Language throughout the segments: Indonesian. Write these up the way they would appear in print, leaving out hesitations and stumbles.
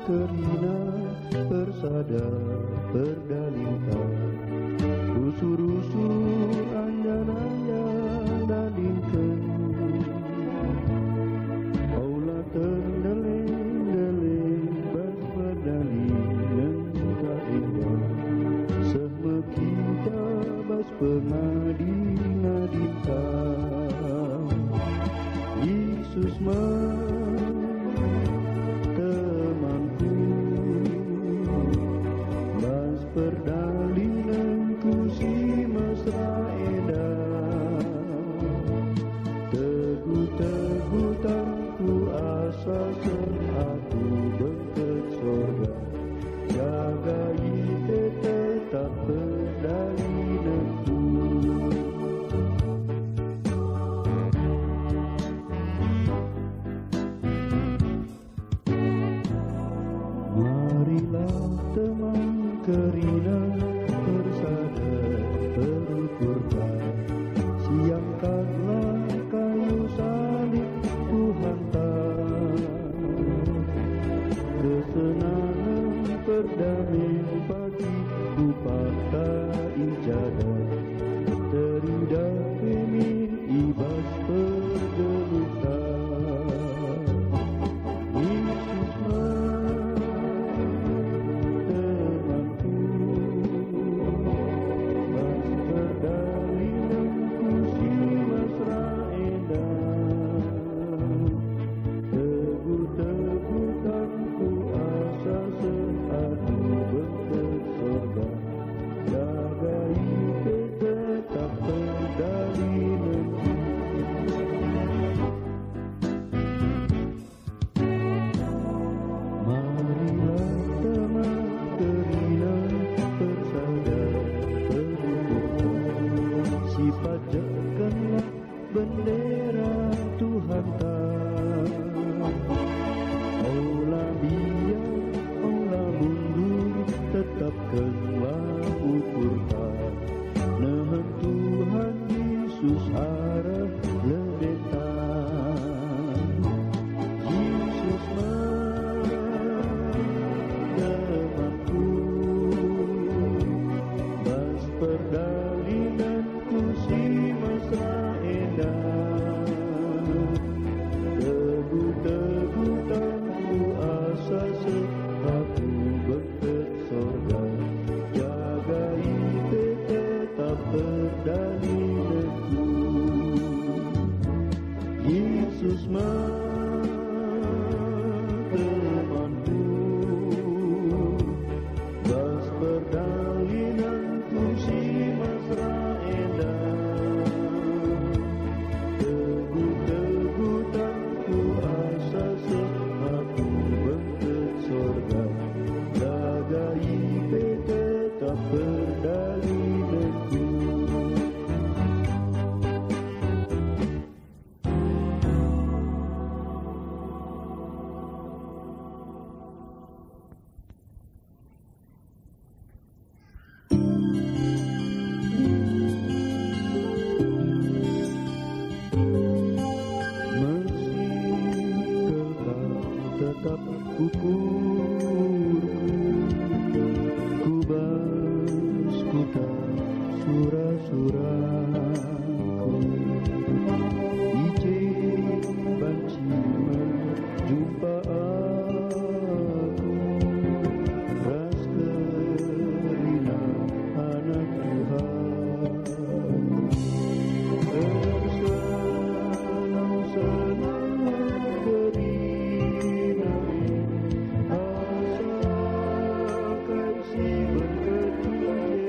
kerina persada berdalintang usur-usur anjan-anjan dalingkeun aula terdeleng-deleng bas berdalinen ka indah sehme kita bas pengading-adintang Yesus temanku bas perdalinanku si mesra edah teguh-tegutanku asa aku bengket sorga jaga ite tetap perdalinanku marilah teman kerina persada terukurkan siangkanlah kayu salib ku hantar kesenangan perdamaian pagi ku patah ijadah teridah kemin ibas pergelutan Yesus temanku bas perdalinanku si mesra edah teguh-tegutanku asa aku bengket sorga jaga ite tetap perdalinanku marilah teman kerina persada terukurkan si pajakkanlah bendera Tuhan Aula biar, aula mundur tetapkanlah ukurkan Nehen Tuhan Yesus arah ledetan Yesus temanku bas perdalinanku si mesra edah teguh-tegutanku asa aku bengket sorga jaga ite tetap perdalinanku Yesus temanku bas perdalinanku si mesra edah teguh-tegutanku asa aku bengket sorga jaga ite tetap perdalinanku tetap ukurku ku bas putar surah-surahku ije banci jumpa aku ras kerina anak Tuhan senang-senang kerina asa kasih berketujuan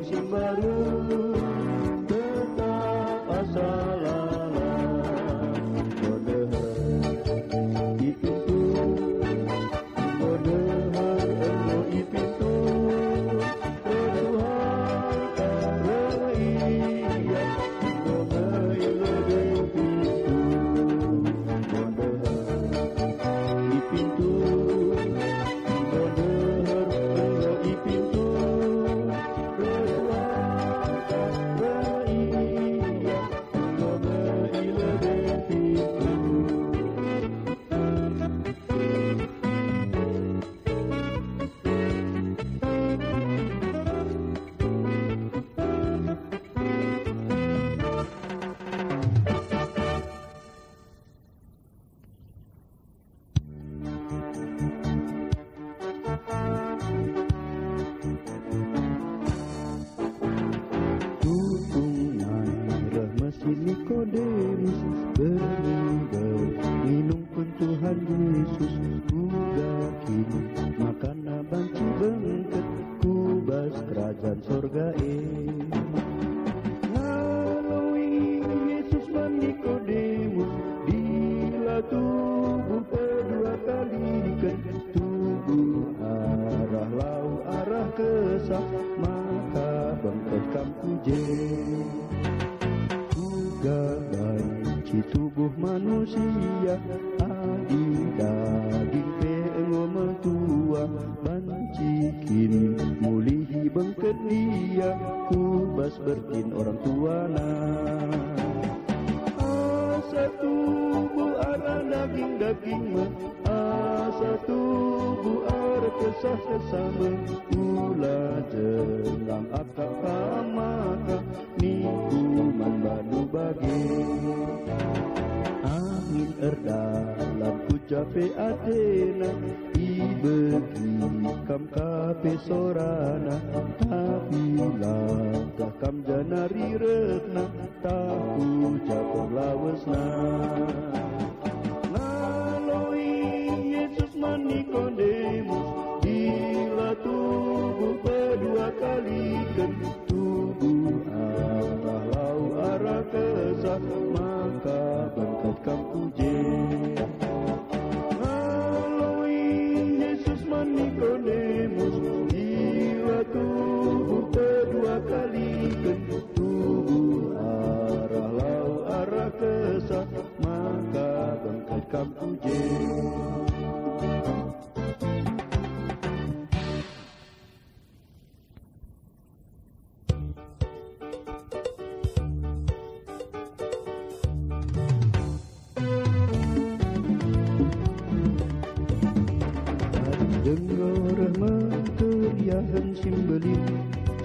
sing baru tetap asalalah modehar ipintu modehar eno ipintu reduhar karaiya modehar ipintu modehar ipintu Nikodemus bermimbar minum pun Tuhan Yesus ugakin makan banci bengket kubas kerajaan sorga Ngalui Yesus man Nikodemus bila tubuh kedua kalikan tubuh arah lau arah kesah maka bengket kam pujen banci tubuh manusia adi daging pengo metua banci kini mulihi bengket dia kubas bertin orang tuana asa tubuh arah daging asa tubuh arah kesah sesama ulah jelang akak maka nikuman badu bagi angin erdalam ku capek Athena ibegi kam kape sorana tapi langkah kam janari retna tahu capek lawesna ngaloi Yesus man Nikodemus bila tubuh kedua kalikan tubuh arah lau arah kesah maka bengket kam pujen ngaloi Yesus man Nikodemus bila tubuh kedua kalikan tubuh arah lau arah kesah maka bengket kam pujen Teriahan simbelin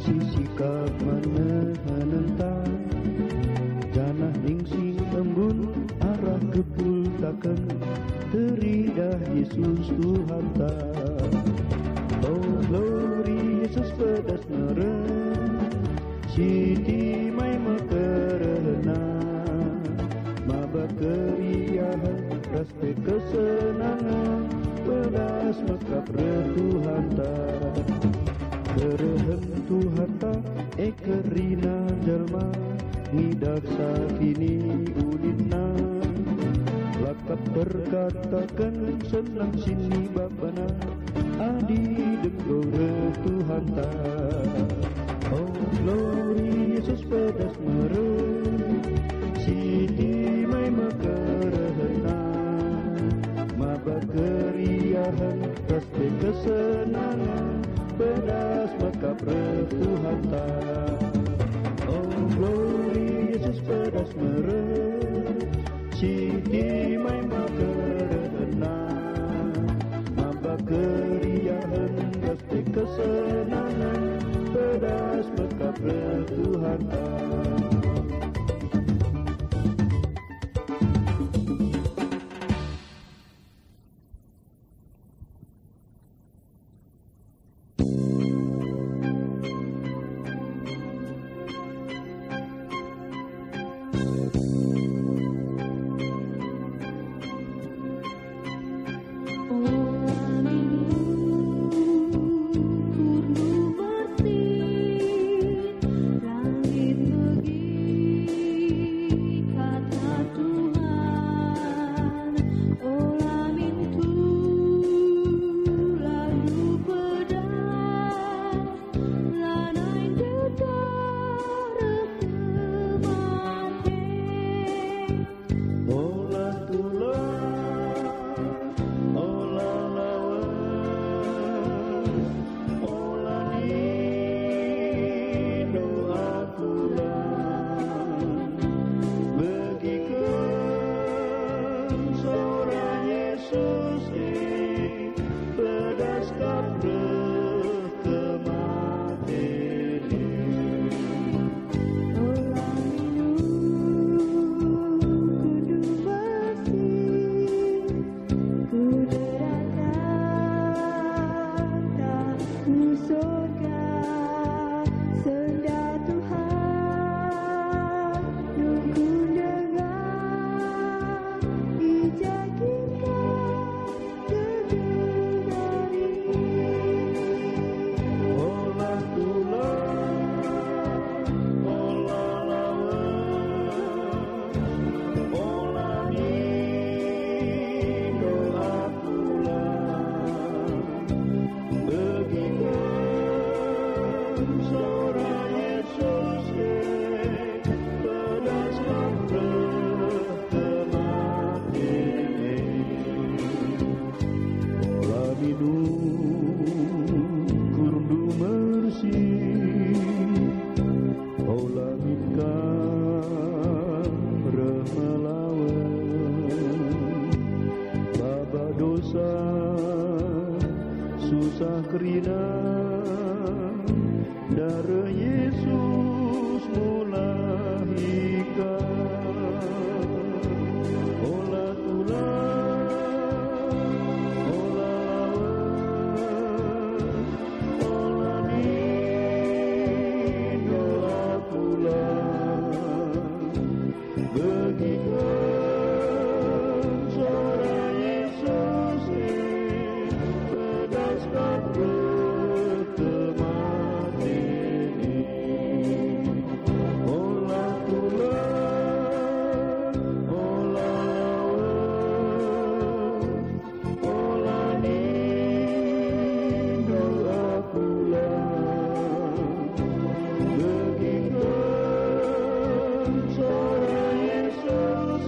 sisikap mana hanentang janah ningsing embun arah kepul takkan teridah Yesus Tuhan ta oh glory Yesus pedas meren siti mai makarena mabak keriahan raste kesenangan pedas mekap Tuhan ta kerehem Tuhan ta ekerina jalma ngidak sakini ulina lakap berkatakan senang sini babana adi denggore Tuhan ta oh glory Yesus pedas meren siti mai makarena mabak keriahan raste kesenangan pedas mekap Tuhan ta oh glory Yesus pedas meren siti mai makarena mabak keriahan raste kesenangan pedas mekap Tuhan ta kerina darah Yesus mulahika olah tulah olah lawan olah nindu akulah begikan suara Yesus pedaskan berteman ini olah tulah olah lawan olah nindu akulah begikan suara Yesus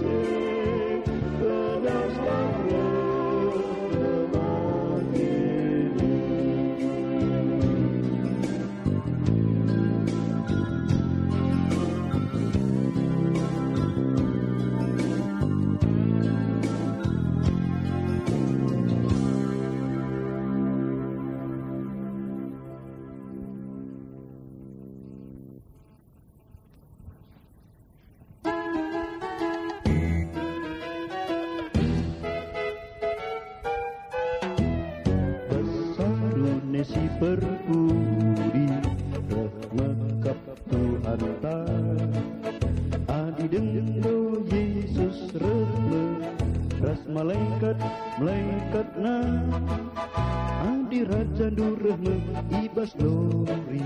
pedaskan berteman ini. Besarune si perpudi mekap Tuhan ta adi dengdo Yesus reme ras malaikat malaikatna adi raja durme ibas lori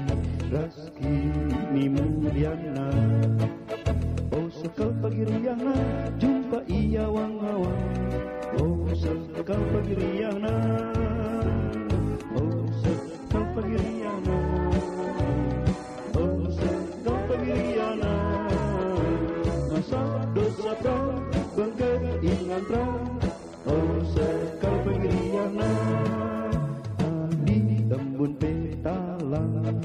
ras kini mulyana oh sekal pagiriana jumpa ia wang-wang oh sekal pagiriana oh sekal pagiriana oh sekal pagiriana masa dosa pra bangkit ingan pra oh sekal pagiriana adi embun petalang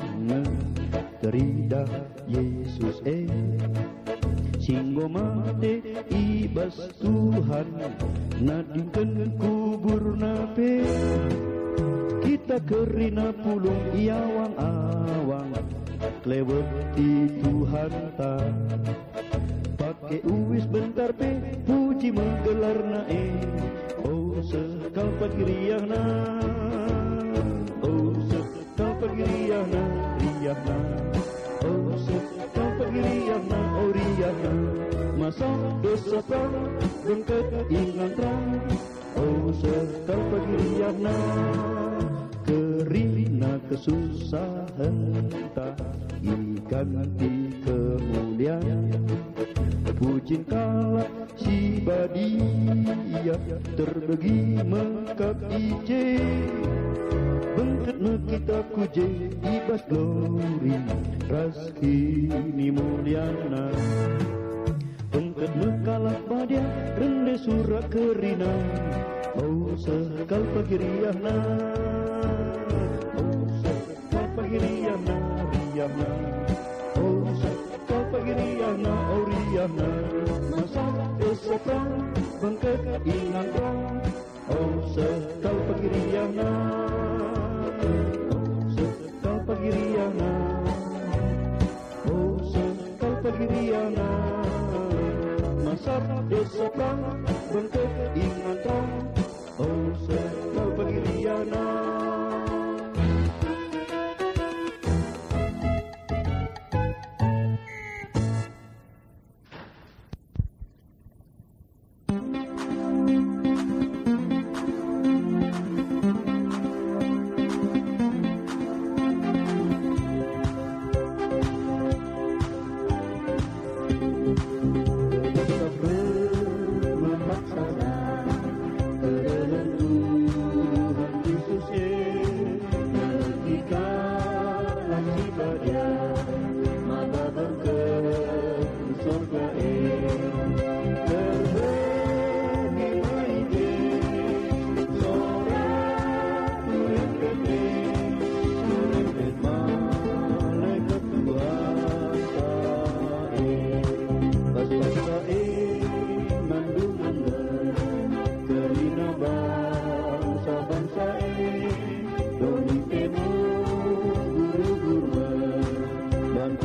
terida Yesus singgo mate ibas Tuhan nadingkan kubur nape kita kerina pulung iawang-awang kleweti Tuhan ta pake uwis bentar pe puji menggelar nae oh sekal pagiriahna oh sekal pagiriahna riahna oh sekal pagiriahna oh riahna masa dosa pra bengket ingan terang oh sekal pagiriahna kerina kesusahan tak iganti kemuliaan pujin kala si badia terbegi mekap ije bengket kita kuje ibas glory ras kini mulyana bengket mekalah badia rende surak kerina oh sekal pagiriahna oh sekal pagiriahna riahna oh sekal pagiriahna oh riahna masa esok bangkit ingan terang oh sekal pagiriahna oh sekal pagiriahna oh sekal pagiriahna masa esok bangkit ingan terang oh sekal pagiriahna.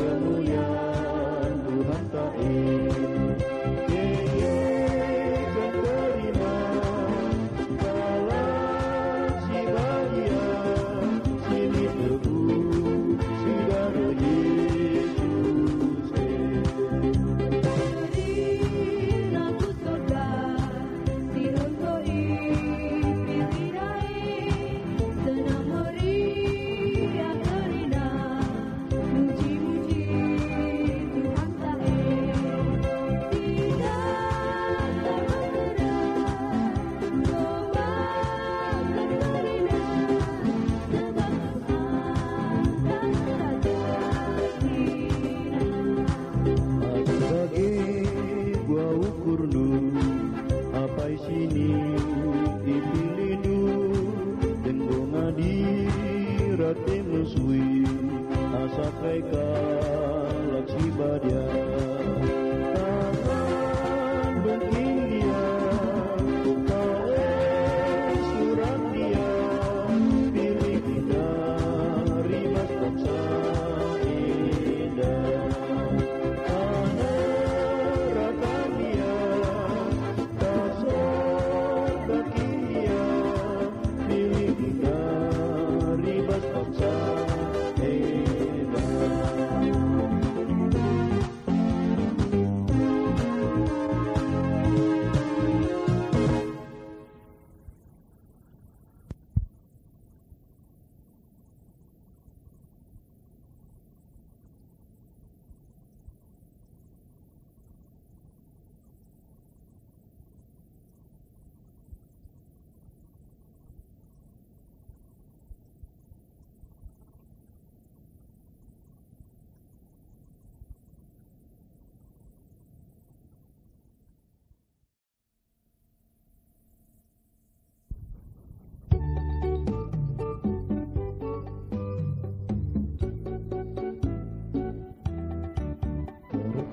kemuliaan Tuhan taib. Keyekan terima galaksi bahagia, sini teguh saudara Yesus. Lagu surga dirontoi pikirai senang meriah kerina muji-muji Tuhan taib. Sebagai buah ukur nu apa sini dipilih nu tenggo ngadi rate mesui asa kaika laksi badia tangan bengking dia kae surat dia pilih kita ribas bangsa indah.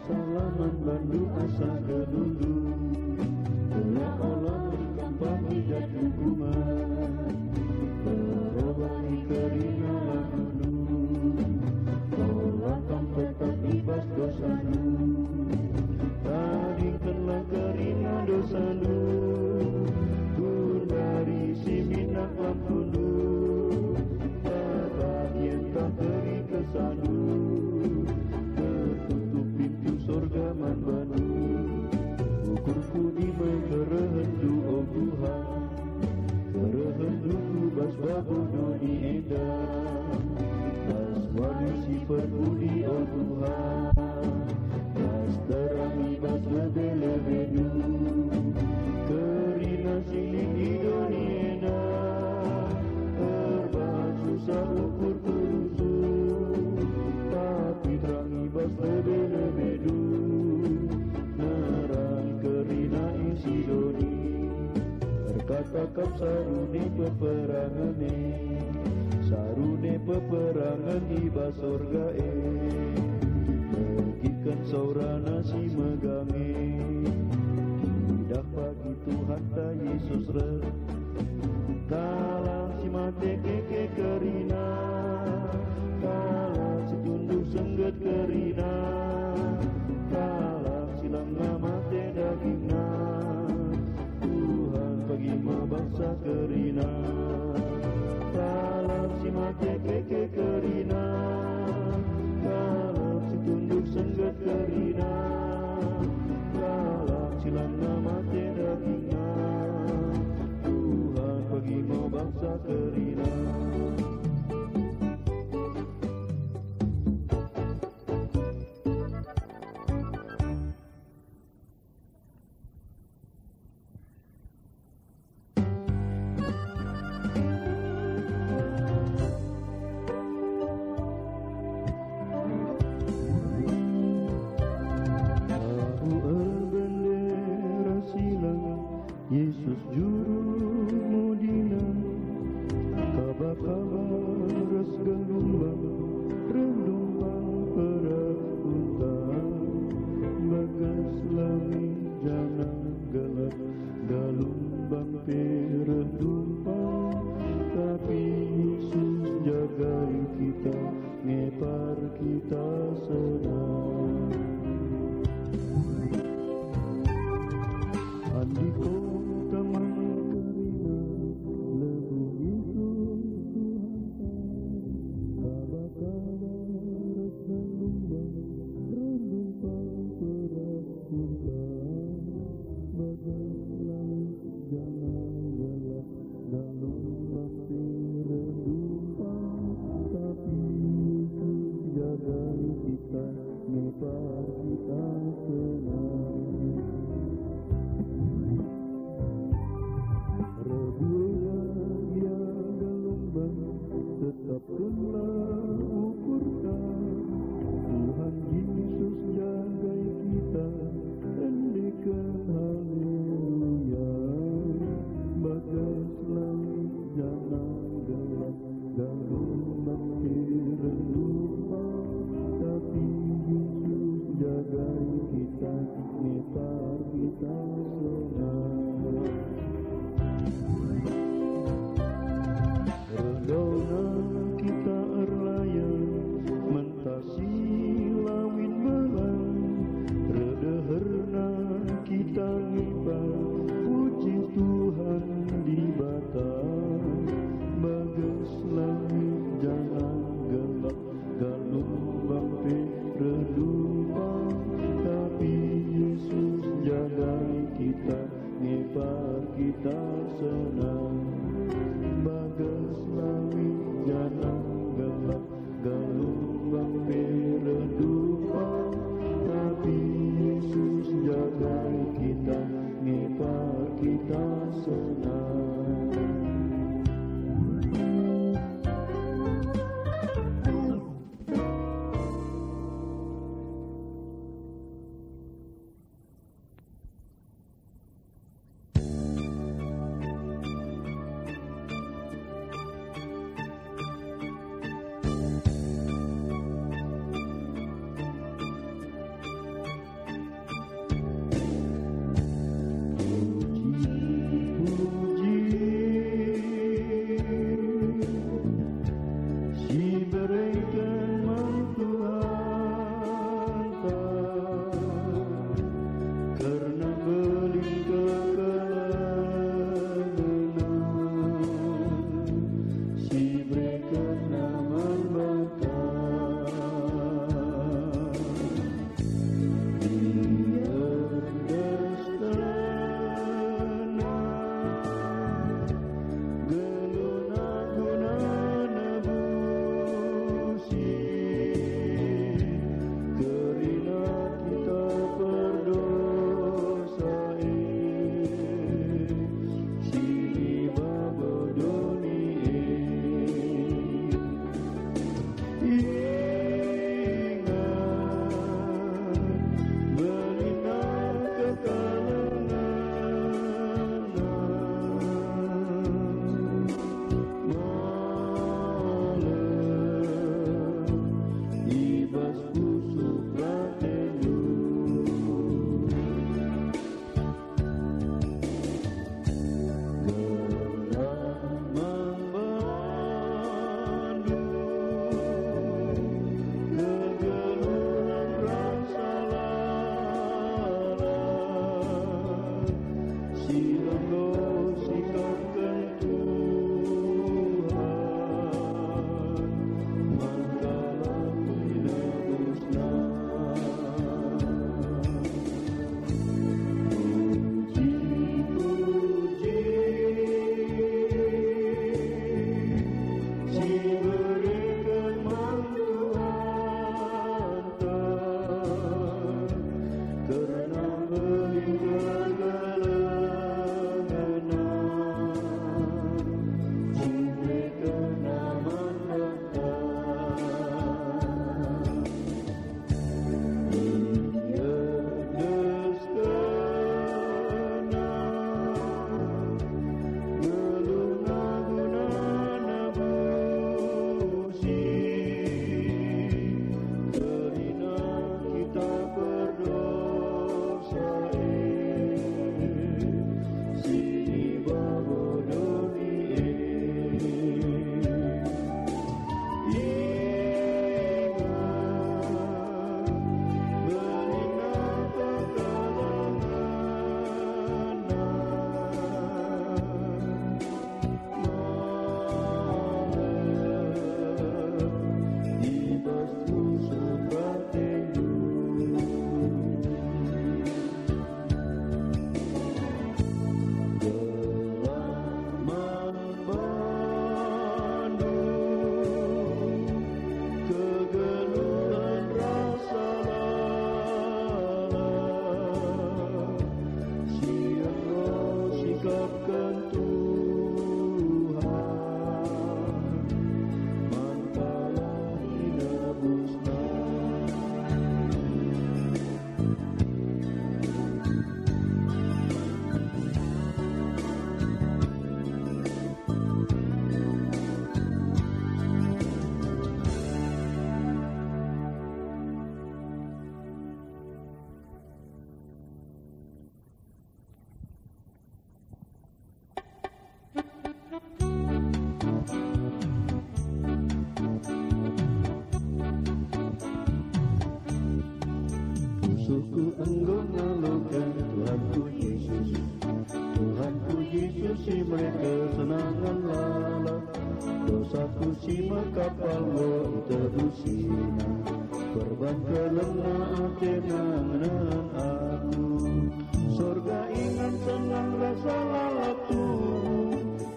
Salaman Bandung asa kedulu olah-olah berkembang hijat hukuman berobani kerina lalu olah kampet tak ibas dosa lu tadingkanlah kerina dosa lu dari si minak lampu lu bagian tak beri kesanu surga man banu ukurku di kerehendu oh Tuhan kerehendu bas babodo di edan bas wadu si perkudi oh Tuhan bas terangi bas lebe-lebedu kerina siling idoni edan terbahas susah ukur telusur tapi terangi bas lebe-lebedu berkata-kata sarune peperangan iba sorgae megikan saurana si megange tidak pagi Tuhan ta Yesus re kalah si mate keke kerina kalah si tunduk sengget kerina kalah si langga mate dagingna bagi mabangsa kerina kalam si mate keke kerina kalam si tunduk sengget kerina kalam si lana mate dagingna Tuhan bagi mabangsa kerina. senang. Andiko taman karina lebu itu kabar-kabar reselumbang renumpang perak punta bagai langit jangan gelap dalam mati renumpang tapi Yesus jaga kita nepar kita senang. Rebuian yang gelombang tetapkanlah ukurkan Tuhan Yesus jaga kita endekan haleluya bagai langit jangan gelap gelombang renumpang tapi Yesus jaga kita nepar kita senang. Redona kita erlayan mentasi lawin belang redeherna kita ngibar puji Tuhan di batang bagus langit jangan gelap gelombang redumpang tapi Yesus jaga kita ngibar kita senang. Bagas langit jangan gelap gelombang redumpang tapi Yesus jaga kita ngepar kita senang. Puji Musuhku engkau ngalokan Tuhanku Yesus. Tuhanku Yesus si mereka senangan lala. Dosaku si makapal wo terusina. Korban kelena tenang dengan aku. Sorga ingat senang rasa lalapku.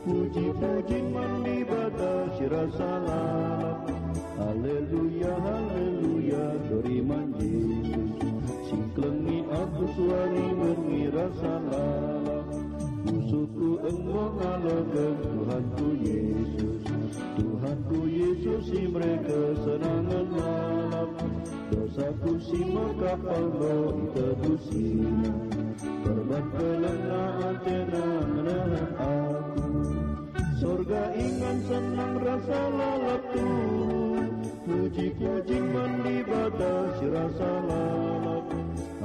Puji-puji mandi batasi rasa lalap. Haleluya, haleluya, teriman Yesus. Singklengi aku suari mengira salah. Musuhku engkau ngalokan Tuhanku Yesus. Tuhanku Yesus si mereka senangan lalap. Dosaku si makapal roh tebusina. Korban kelenaan tenang dengan aku. Sorga ingat senang rasa lalap tu. Puji-puji mandi batasi rasa lalap.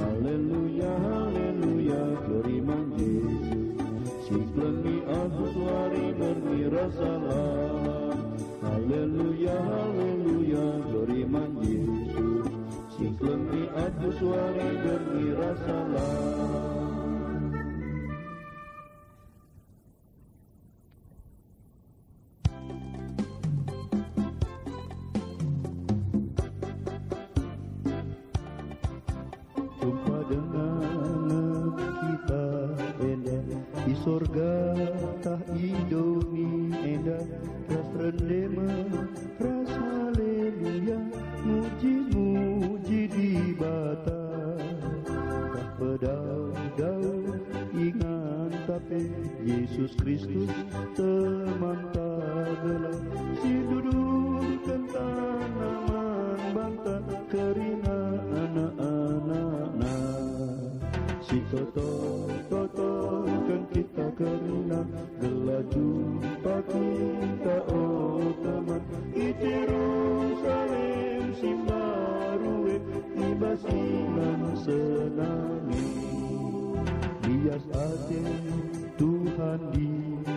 Haleluya, haleluya, teriman Yesus. Singklengi aku suari mengira salah. Haleluya, haleluya, teriman Yesus. Singklengi aku suari mengira salah. Sorga tah idoni enda ras rendema ras haleluya muji-muji di bata tah pedau-dau ingan tapi Yesus Kristus teman tagala si dudukkan tanaman bangta kerina anak-anakna si toto kan kita kerina gelaju kita oh teman di Jerusalem simbarue ibas iman senami bias ate Tuhan di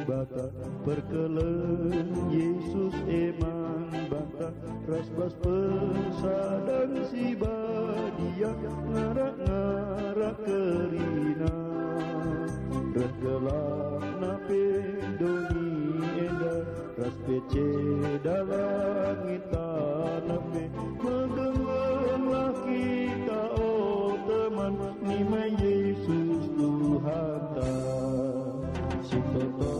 bata perkelen Yesus eman bata rasbas pesadang si badia ngarak-ngarak kerina Regelak nape doni enda ras pece dalam kita nape mendengarlah kita oh teman nima Yesus Tuhan ta si toto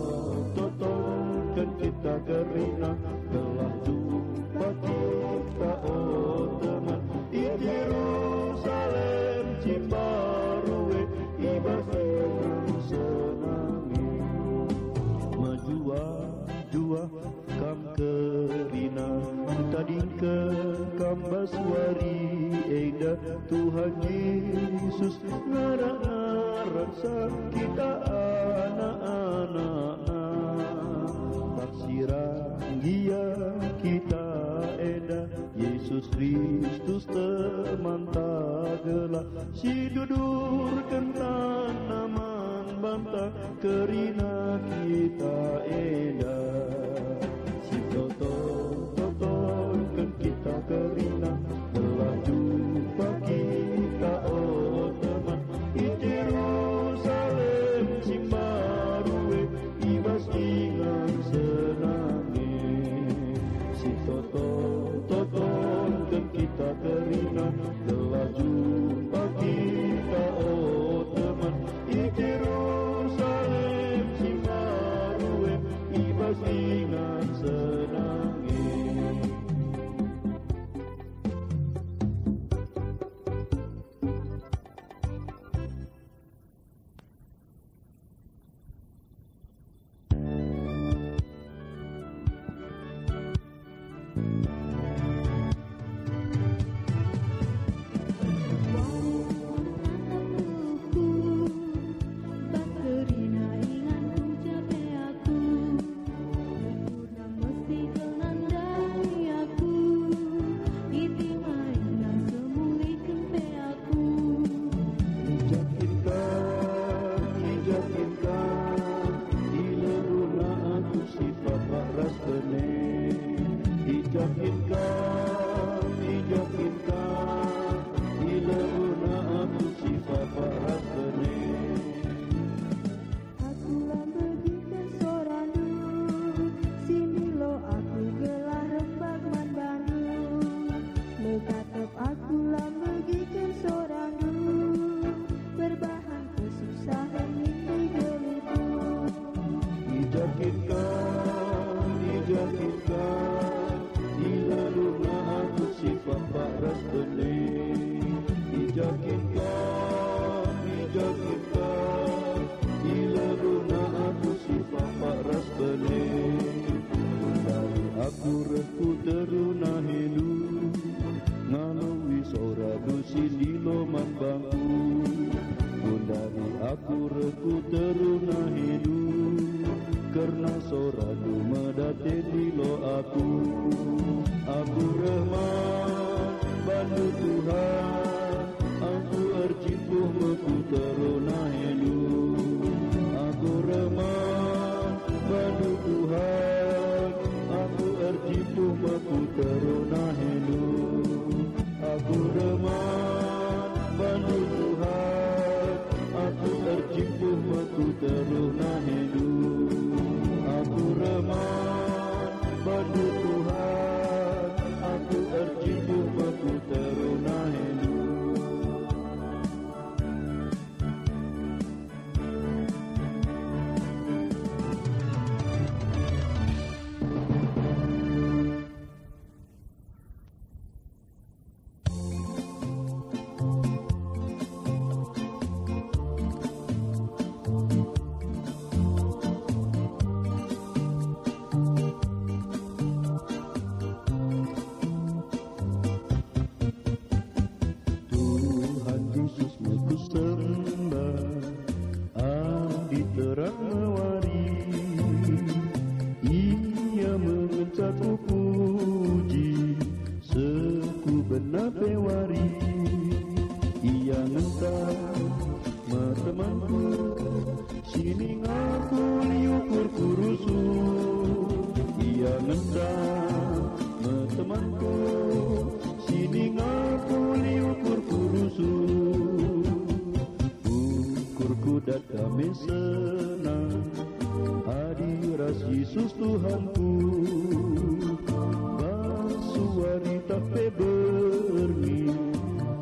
kan kita kerina telah jumpa kita oh teman di Jerusalem Cimbarue ibas senangi majua kam kerina tading ke kambaswari eda Tuhan Yesus ngarak-ngarak kita anak-anakna taksirang gia kita eda Yesus Kristus teman tagala si dudurkan tanaman banta kerina kita eda si toto kan kita kerina telah jumpa kita oh teman di Jerusalem simbarue ibas ingat senangi si toto kan kita kerina telah jumpa kita oh teman di Jerusalem simbarue ibas ingat senangi Mijakinkan Ilaruna aku si papak ras pening Dari aku reku teruna helu Ngalui sora dusi di loman bangku Dari aku reku teruna helu Karena sora du medate di lo aku Rahman bantu Tuhan Aku ercipuh meku teruna helu Aku Rahman bantu Tuhan Aku ercipuh meku teruna helu Aku Rahman bantu Tuhan Aku ercipuh meku teruna helu Aku Rahman bantu Tuhan Aku ercipuh meku teruna helu terang mewari Ia mengencatku puji Seku benar pewari Ia ngentang temanku Sini ngaku liukur kurusu Ia ngentang temanku Sini ngaku liukur kurusu Kudat kami senang hadirat Yesus Tuhanku Basuari tak berni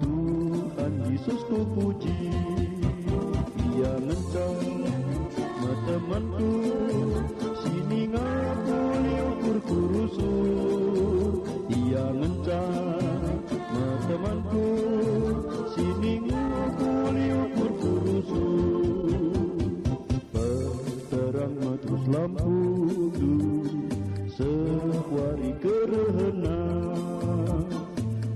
Tuhan Yesus ku puji Ia ngencang temanku Sini ngaku liukur kurusu Ia ngencang temanku Sini ngaku liukur kurusu Terang matrus lampu du Sewari kerehena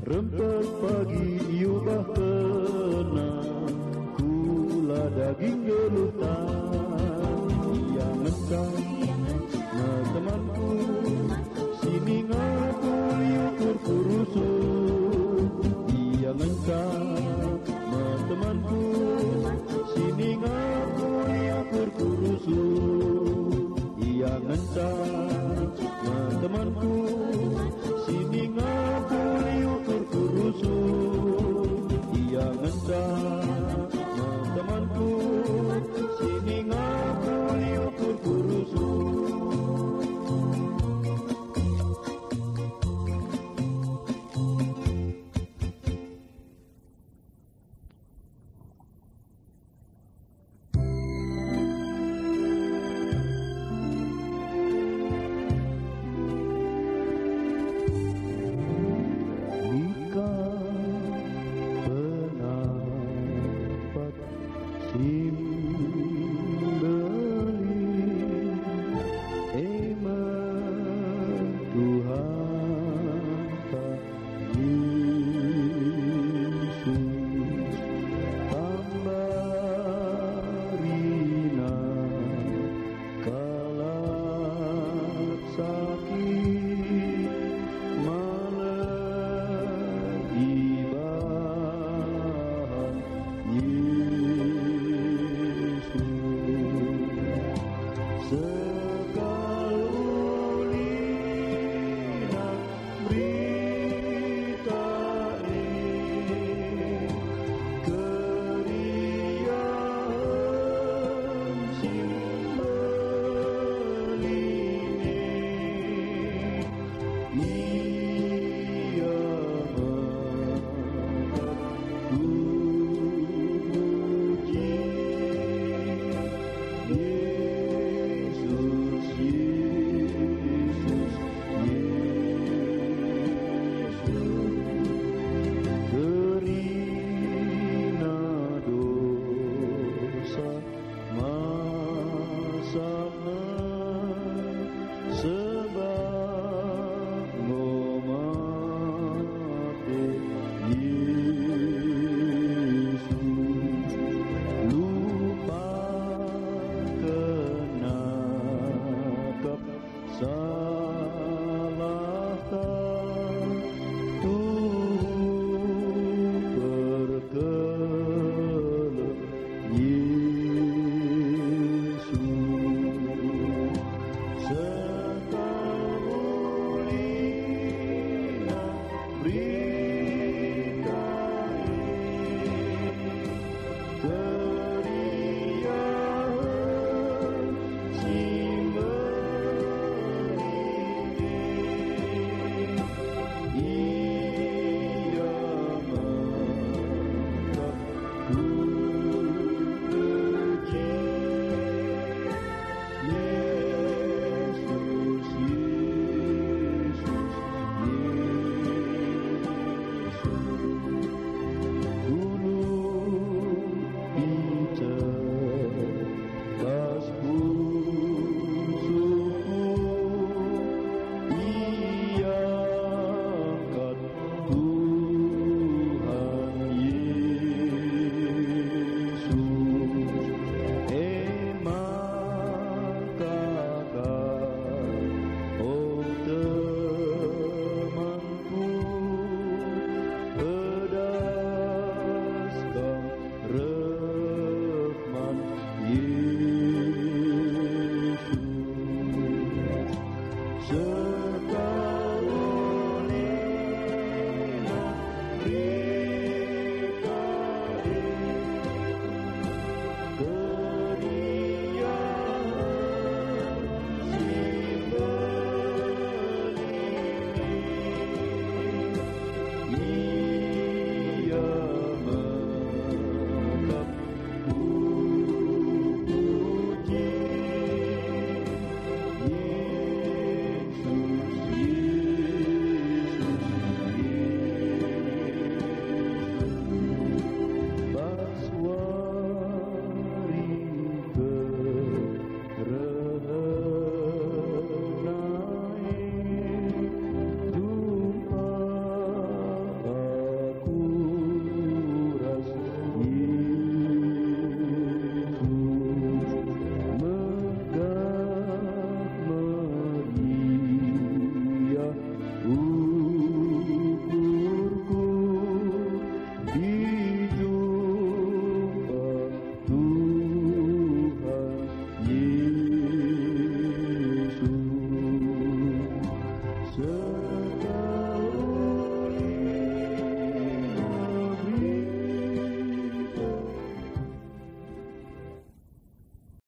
Rempet pagi iubah kena Kula daging gelutan Ia ngentang temanku Sini ngaku liukur kurusu Ia ngentang temanku Sini ngaku liukur kurusu Ia ngentang temanku